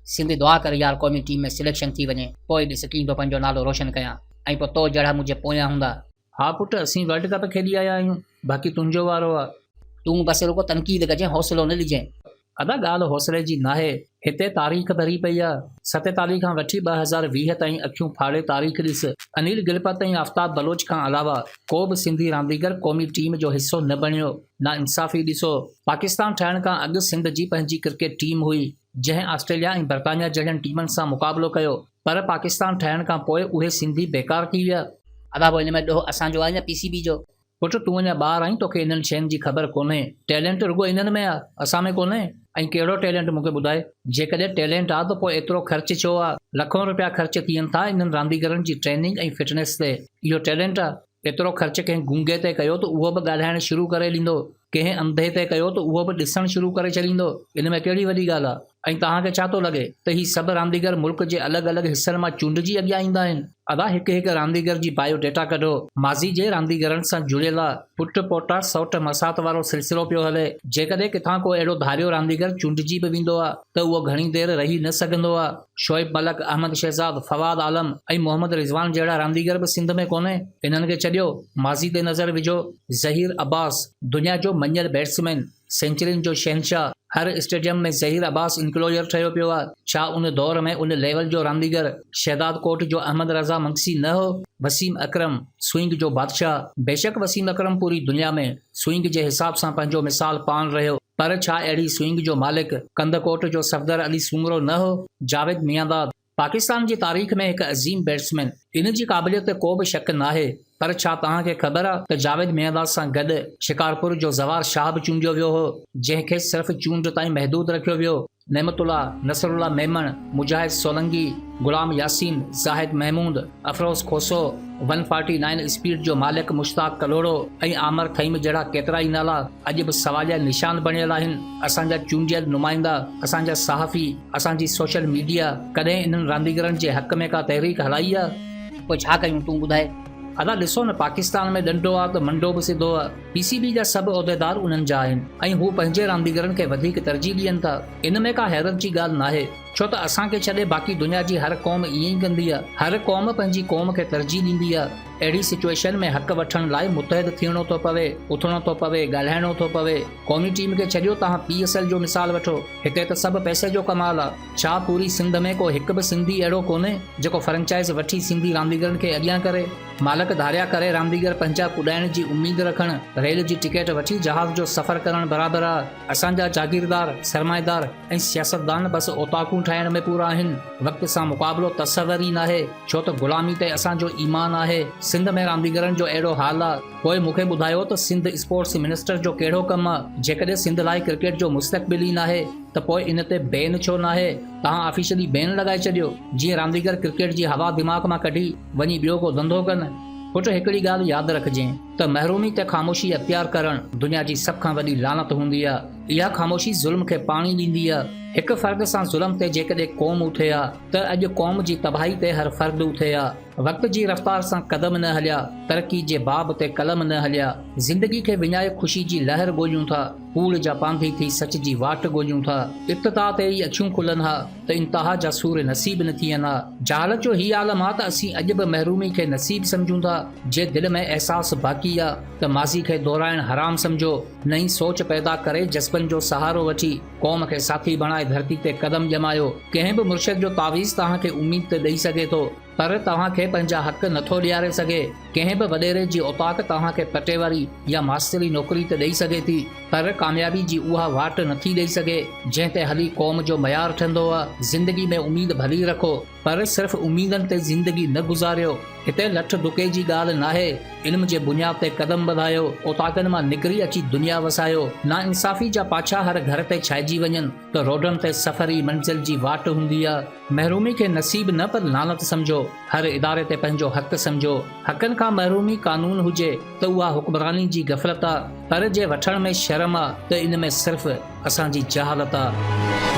सिंधी दुआ कर यार क़ौमी टीम में सिलेक्शन थी वञे, पोइ ॾिस कीअं थो पंहिंजो नालो रोशन कयां, ऐं पोइ तो जहिड़ा मुंहिंजे पोयां हूंदा। हा पुट, असीं वर्ल्ड कप खेॾी आया आहियूं, बाक़ी तुंहिंजो वारो आहे। तूं बसि रुगो तनक़ीद कजांइ, हौसलो न ॾिजांइ। अदा ॻाल्हि हौसले जी नाहे, हिते तारीख़ भरी पई आहे। 47 खां वठी 2020 ताईं अखियूं फाड़े तारीख़ ॾिस। अनिल गिलपत ऐं आफ्ताब बलोच खां अलावा को बि सिंधी रांदीगर क़ौमी टीम जो हिसो न बणियो। ना इंसाफ़ी ॾिसो, पाकिस्तान ठहण खां अॻु सिंध जी पंहिंजी क्रिकेट टीम हुई, जंहिं ऑस्ट्रेलिया ऐं बर्तानिया जहिड़नि टीमनि सां मुक़ाबिलो कयो, पर पाकिस्तान ठहण खां पोइ उहे सिंधी बेकार थी विया। अदा पोइ हिन में ॾोह असांजो आहे या PCB जो? पुट, तूं अञा ॿार आहीं, तोखे इन्हनि शयुनि जी ख़बर कोन्हे। टैलेंट रुगो इन्हनि में आहे, असां में कोन्हे। ऐं कहिड़ो टैलेंट मूंखे ॿुधाए? जेकॾहिं टैलेंट आहे त पोइ एतिरो ख़र्च छो आहे? लखों रुपया ख़र्च थियनि था इन्हनि रांदीगरनि जी ट्रेनिंग ऐं फिटनेस ते। इहो टैलेंट आहे? एतिरो ख़र्च कंहिं गूंगे ते कयो त उहो बि ॻाल्हाइणु शुरू करे ॾींदो, कंहिं अंधे ते कयो त उहो बि ॾिसणु शुरू करे छॾींदो। इन में कहिड़ी वॾी ॻाल्हि आहे? ऐं तव्हांखे छा थो लॻे त ही सभु रांदीगर मुल्क जे अलॻि अलॻि हिसनि मां चूंडिजी अॻियां ईंदा आहिनि? अदा हिकु हिकु रांदीगर जी बायोडेटा कढो, माज़ी जे रांदीगरनि सां जुड़ियल आहे। पुट पोटा सौट मसात वारो सिलसिलो पियो हले। जेकॾहिं किथां को अहिड़ो धारियो रांदीगर चूंडिजी बि वेंदो आहे त उहो घणी देरि रही न सघंदो आहे। शोएब मलक, अहमद शहज़ाद, फवाद आलम ऐं मोहम्मद रिज़वान जहिड़ा रांदीगर बि सिंध में कोन्हे। इन्हनि खे छॾियो, माज़ी ते नज़र विझो। ज़हीर अब्बास, दुनिया जो मञियल बैट्समैन, सेंचुरियुनि जो शहनशाह, हर स्टेडियम में ज़हीर अब्बास इनक्लोजर ठहियो पियो आहे। छा उन दौर में उन लेवल जो रांदीगर शहदाद कोट जो अहमद रज़ा मंगसी न हो? वसीम अकरम, स्विंग जो बादशाह। बेशक वसीम अकरम पूरी दुनिया में स्विंग जे हिसाब सां पंहिंजो मिसाल पान रहियो, पर छा अहिड़ी स्विंग जो मालिक कंदकोट जो सफ़दर अली सूमरो न हो? जावेद मियांदाद, पाकिस्तान जी तारीख़ में हिकु अज़ीम बैट्समैन, इन जी क़ाबिलियत ते को बि शक नाहे। पर छा तव्हांखे ख़बर आहे त जावेद मियांदाद सां गॾु शिकारपुर जो ज़वार शाह बि चूंडियो वियो हो, जंहिंखे सिर्फ़ चूंड ताईं महदूद रखियो वियो। नेमतुल्ला, नसरुल्ला मेमन, मुजाहिद सोलंगी, गुलाम यासीन, ज़ाहिद महमूद, अफरोज़ खोसो, 149 स्पीड जो मालिक मुश्ताक कलोड़ो ऐं आमर थईम जहिड़ा केतिरा ई नाला अॼु बि सवालिया निशान बणियल आहिनि। असांजा चूंडियल नुमाइंदा, असांजा सहाफ़ी, असांजी सोशल मीडिया कॾहिं इन्हनि रांदीगरनि जे हक़ में का तहरीक हलाई आहे? पोइ छा कयूं तूं ॿुधाए? अदा ॾिसो न, पाकिस्तान में ॾंडो आहे त मंडो बि सिधो आहे। PCB जा सभु उहिदेदार उन्हनि जा आहिनि ऐं हू पंहिंजे रांदीगरनि खे वधीक तरजीह ॾियनि था। इन में का हैरत जी ॻाल्हि नाहे, छो त असांखे छॾे बाक़ी दुनिया जी हर क़ौम ईअं ई कंदी आहे। हर क़ौम पंहिंजी क़ौम खे तरजीह ॾींदी आहे। अहिड़ी सिचुएशन में हक़ वठण लाइ मुतहद थियणो थो पवे, उथणो थो पवे, ॻाल्हाइणो थो पवे। क़ौमी टीम खे छॾियो, तव्हां PSL जो मिसाल वठो, हिते त सभु पैसे जो कमाल आहे। छा पूरी सिंध में को हिकु बि सिंधी अहिड़ो कोन्हे जेको फ्रेंचाइज़ वठी सिंधी रांदीगरनि खे अॻियां करे? मालक धारिया करे रांदीगर पंहिंजा पुॼाइण जी उमेद रखणु रेल जी टिकट वठी जहाज़ जो सफ़र करणु बराबरि आहे। असांजा जागीरदार, सरमाएदार ऐं सियासतदान बसि ओताकूं ठाहिण में पूरा आहिनि। वक़्त सां मुक़ाबिलो तसवर ई नाहे, छो त ग़ुलामी ते असांजो ईमान आहे। सिंध में रांदीगरनि जो अहिड़ो हाल आहे, पोइ मूंखे ॿुधायो त सिंध स्पोर्ट्स मिनिस्टर जो कहिड़ो कमु आहे? जेकॾहिं सिंध लाइ क्रिकेट जो मुस्तक़बिल ई नाहे त पोइ इन ते बैन छो नाहे? तव्हां ऑफिशियली बैन लॻाए छॾियो, जीअं रांदीगर क्रिकेट जी हवा दिमाग़ मां कढी वञी ॿियो को धंधो कनि। पुट, हिकिड़ी ॻाल्हि यादि रखजांइ त महरूमी ते ख़ामोशी अख़्तियार करणु दुनिया जी सभ खां वॾी लानत हूंदी आहे। इहा ख़ामोशी ज़ुल्म खे पाणी ॾींदी आहे। हिकु फ़र्द सां ज़ुल्म ते जेकॾहिं क़ौम उथे आहे त अॼु क़ौम जी तबाही ते हर फ़र्द उथे आहे। वक़्त जी रफ़्तार सां क़दम न हलिया, तरक़ी जे बाब ते कलम न हलिया। ज़िंदगी खे विञाए ख़ुशी जी लहर ॻोल्हियूं था, कूड़ जा पांधी थी सच जी वाट ॻोल्हियूं था। इब्तिदा ते ई अखियूं खुलनि हा त इंतिहा जा सूर नसीब न थियनि हा। जहालत जो ही आलम आहे त असीं अॼु बि महरूमी खे नसीब सम्झूं था। जे दिलि में अहसास बाक़ी आहे त माज़ी खे दोहराइण हराम सम्झो। नई सोच पैदा करे जज़्बनि जो सहारो वठी क़ौम खे साथी बणाए धरती ते क़दम ॼमायो। कंहिं बि मुर्शिद जो तावीज़ तव्हांखे उमीद ते ॾेई सघे थो, पर तव्हांखे पंहिंजा हक़ नथो ॾियारे सघे। कंहिं बि वॾेरे जी औताक तव्हांखे पटेवारी या मास्तरी नौकरी ते ॾेई सघे थी, पर कामयाबी जी उहा वाट नथी ॾेई सघे जंहिं ते हली क़ौम जो मयार ठहंदो आहे। ज़िंदगी में उमीद भली रखो, पर सिर्फ़ उमीदनि ते ज़िंदगी न गुज़ारियो। हिते लठ दुके जी ॻाल्हि नाहे। इल्म जे बुनियाद ते क़दम वधायो, औताकनि मां निकिरी अची दुनिया वसायो। ना इंसाफ़ी जा पाछा हर घर ते छाइजी वञनि त रोडनि ते सफ़री मंज़िल जी वाट हूंदी आहे। महरूमी खे नसीब न पर लानत सम्झो। हर इदारे ते पंहिंजो हक़ सम्झो। हक़नि खां महरूमी कानून हुजे त उहा हुक्मरानी जी गफ़लत आहे, पर जे वठण में शर्म आहे त इन में सिर्फ़ असांजी जहालत आहे।